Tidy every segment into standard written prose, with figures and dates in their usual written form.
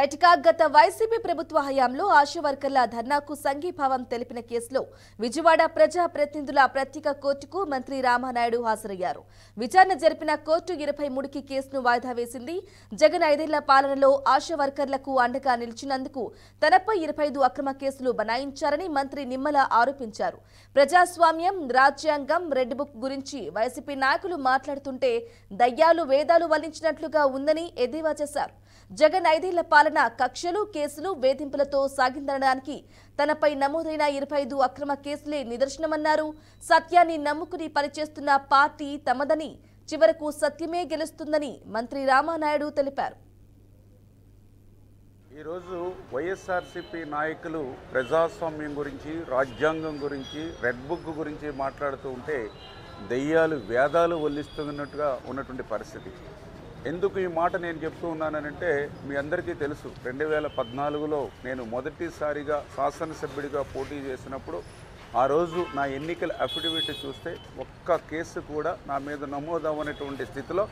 రైట్గా గత వైసీపీ ప్రభుత్వ హయాంలో ఆశా వర్కర్ల ధర్నాకు సంఘీభావం తెలిపిన కేసులో విజయవాడ ప్రజా ప్రతినిధుల ప్రత్యేక కోర్టుకు మంత్రి రామానాయుడు హాజరయ్యారు. విచారణ జరిపిన కోర్టు 23కి కేసును వాయిదా వేసింది. జగన్ 5 ఏళ్ల పాలనలో ఆశా వర్కర్లకు అండగా నిలిచినందుకు తనపై 25 అక్రమ కేసులు బనాయించారని మంత్రి నిమ్మల ఆరోపించారు. ప్రజాస్వామ్యం, రాజ్యాంగం, రెడ్ బుక్ గురించి వైసీపీ నాయకులు మాట్లాడుతుంటే దయ్యాలు వేదాలు వల్లించినట్లుగా ఉందని ఎద్దేవా చేశారు. జగన్ 5 ఏళ్ల పాలన కక్షలు, కేసులు, వేధింపులతో సాగిందనడానికి తనపై నమోదైన 25 అక్రమ కేసులే నిదర్శనమన్నారు. సత్యాన్ని నమ్ముకుని పనిచేస్తున్న పార్టీ తమదని, చివరకు సత్యమే గెలుస్తుందని మంత్రి రామానాయుడు తెలిపారు. ఈరోజు వైఎస్ఆర్సీపీ నాయకులు ప్రజాస్వామ్యం గురించి, రాజ్యాంగం గురించి, రెడ్ బుక్ గురించి మాట్లాడుతూ ఉంటే దెయ్యాలు వేదాలు వల్లిస్తున్నట్టుగా ఉన్నటువంటి పరిస్థితి. ఎందుకు ఈ మాట నేను చెప్తూ ఉన్నానంటే, మీ అందరికీ తెలుసు 2014లో నేను మొదటిసారిగా శాసనసభ్యుడిగా పోటీ చేసినప్పుడు ఆ రోజు నా ఎన్నికల అఫిడవిట్ చూస్తే ఒక్క కేసు కూడా నా మీద నమోదవనటువంటి స్థితిలో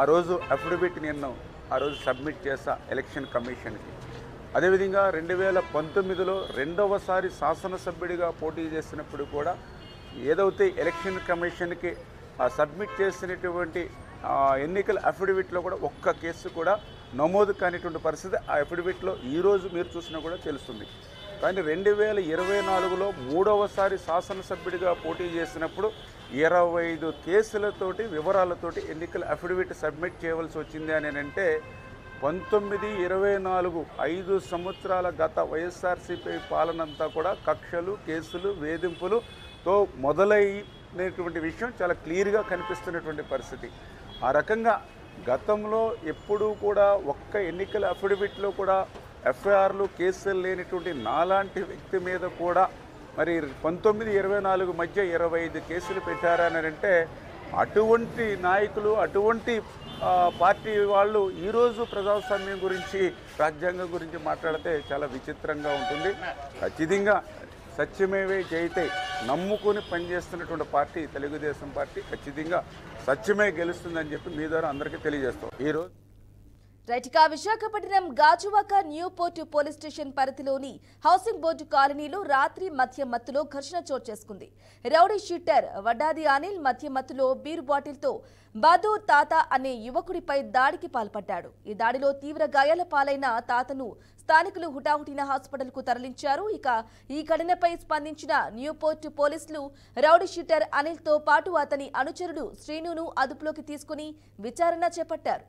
ఆ రోజు అఫిడవిట్ నేను ఆ రోజు సబ్మిట్ చేశా ఎలక్షన్ కమిషన్కి. అదేవిధంగా 2019లో రెండవసారి శాసనసభ్యుడిగా పోటీ చేసినప్పుడు కూడా ఏదైతే ఎలక్షన్ కమిషన్కి సబ్మిట్ చేసినటువంటి ఎన్నికల అఫిడవిట్లో కూడా ఒక్క కేసు కూడా నమోదు కానిటువంటి పరిస్థితి ఆ అఫిడవిట్లో ఈరోజు మీరు చూసినా కూడా తెలుస్తుంది. కానీ 2024లో మూడవసారి శాసనసభ్యుడిగా పోటీ చేసినప్పుడు 25 కేసులతోటి వివరాలతోటి ఎన్నికల అఫిడవిట్ సబ్మిట్ చేయవలసి వచ్చింది అని అంటే 19-24 5 సంవత్సరాల గత వైఎస్ఆర్సీపీ పాలనంతా కూడా కక్షలు, కేసులు, వేధింపులతో మొదలైనటువంటి విషయం చాలా క్లియర్గా కనిపిస్తున్నటువంటి పరిస్థితి. ఆ రకంగా గతంలో ఎప్పుడూ కూడా ఒక్క ఎన్నికల అఫిడవిట్లో కూడా ఎఫ్ఐఆర్లు, కేసులు లేనిటువంటి నాలాంటి వ్యక్తి మీద కూడా మరి 19-24 మధ్య 25 కేసులు పెట్టారని అంటే అటువంటి నాయకులు, అటువంటి పార్టీ వాళ్ళు ఈరోజు ప్రజాస్వామ్యం గురించి, రాజ్యాంగం గురించి మాట్లాడితే చాలా విచిత్రంగా ఉంటుంది. ఖచ్చితంగా సత్యమేవే జయితే నమ్ముకొని పనిచేస్తున్నటువంటి పార్టీ తెలుగుదేశం పార్టీ. ఖచ్చితంగా సత్యమే గెలుస్తుందని చెప్పి మీ ద్వారా అందరికీ తెలియజేస్తాం. ఈరోజు రైట్గా Visakhapatnam Gajuwaka new port police station పరిధిలోని హౌసింగ్ బోర్డు కాలనీలో రాత్రి మద్యం మత్తులో ఘర్షణ చోటు చేసుకుంది. రౌడీ షీటర్ వడ్డాది అనిల్ మద్యం మత్తులో బీర్ బాటిల్తో బహదూర్ తాత అనే యువకుడిపై దాడికి పాల్పడ్డాడు. ఈ దాడిలో తీవ్ర గాయాల పాలైన తాతను స్థానికులు హుటాహుటిన హాస్పిటల్కు తరలించారు. ఇక ఈ ఘటనపై స్పందించిన న్యూ పోర్ట్ పోలీసులు రౌడీ షీటర్ అనిల్తో పాటు అతని అనుచరుడు శ్రీనును అదుపులోకి తీసుకుని విచారణ చేపట్టారు.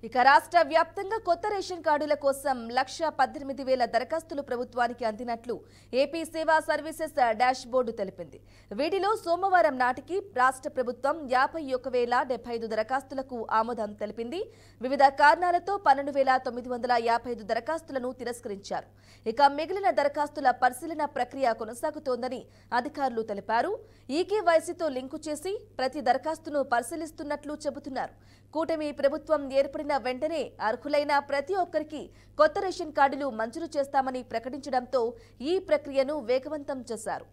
ఇక రాష్ట్ర వ్యాప్తంగా కొత్త రేషన్ కార్డుల కోసం 1,18,000 దరఖాస్తులు ప్రభుత్వానికి అందినట్లు ఏపీ సేవా సర్వీసెస్ డాష్ బోర్డు తెలిపింది. వీటిలో సోమవారం నాటికి రాష్ట్ర ప్రభుత్వం 51,075 దరఖాస్తులకు ఆమోదం తెలిపింది. వివిధ కారణాలతో 12,955 దరఖాస్తులను తిరస్కరించారు. ఇక మిగిలిన దరఖాస్తుల పరిశీలన ప్రక్రియ కొనసాగుతోందని అధికారులు తెలిపారు. ఈకేవైసీతో లింకు చేసి ప్రతి దరఖాస్తును పరిశీలిస్తున్నట్లు చెబుతున్నారు. కూటమి ప్రభుత్వం ఏర్పడిన వెంటనే అర్హులైన ప్రతి ఒక్కరికి కొత్త రేషన్ కార్డులు మంజూరు చేస్తామని ప్రకటించడంతో ఈ ప్రక్రియను వేగవంతం చేశారు.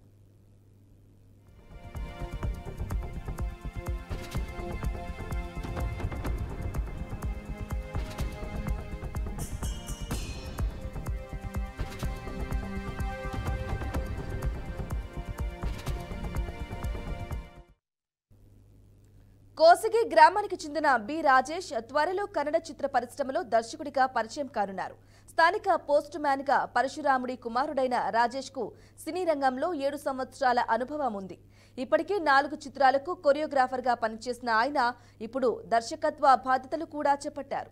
కోసిగి గ్రామానికి చెందిన బి రాజేష్ త్వరలో కన్నడ చిత్ర పరిశ్రమలో దర్శకుడిగా పరిచయం కానున్నారు. స్థానిక పోస్ట్ మ్యాన్ గా పరశురాముడి కుమారుడైన రాజేష్ కు సినీ రంగంలో 7 సంవత్సరాల అనుభవం ఉంది. ఇప్పటికే 4 చిత్రాలకు కొరియోగ్రాఫర్ గా పనిచేసిన ఆయన ఇప్పుడు దర్శకత్వ బాధ్యతలు కూడా చేపట్టారు.